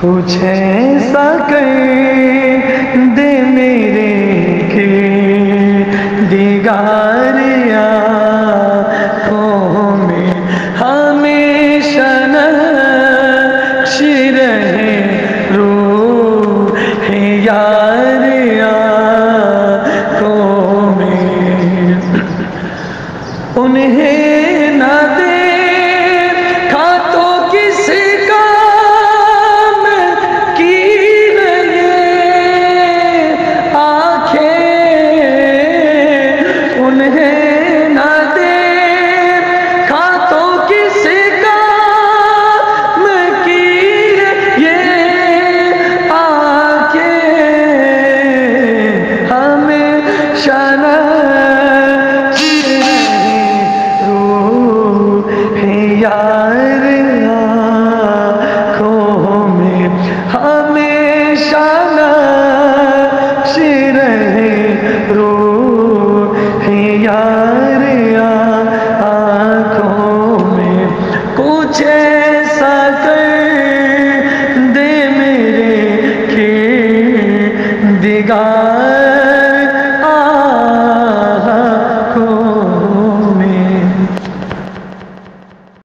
کچھ ایسا کر دے میرے دیدار آنکھوں میں ہمیشہ نقش رہے روح یار آنکھوں میں انہیں نہ دیکھا تو کس کام کی رہے آنکھیں انہیں نہ دیکھا تو کس کام کی یہ آنکھیں ہمیشہ یار آنکھوں میں ہمیشہ نقش رہے روح یار آنکھوں میں کچھ ایسا کر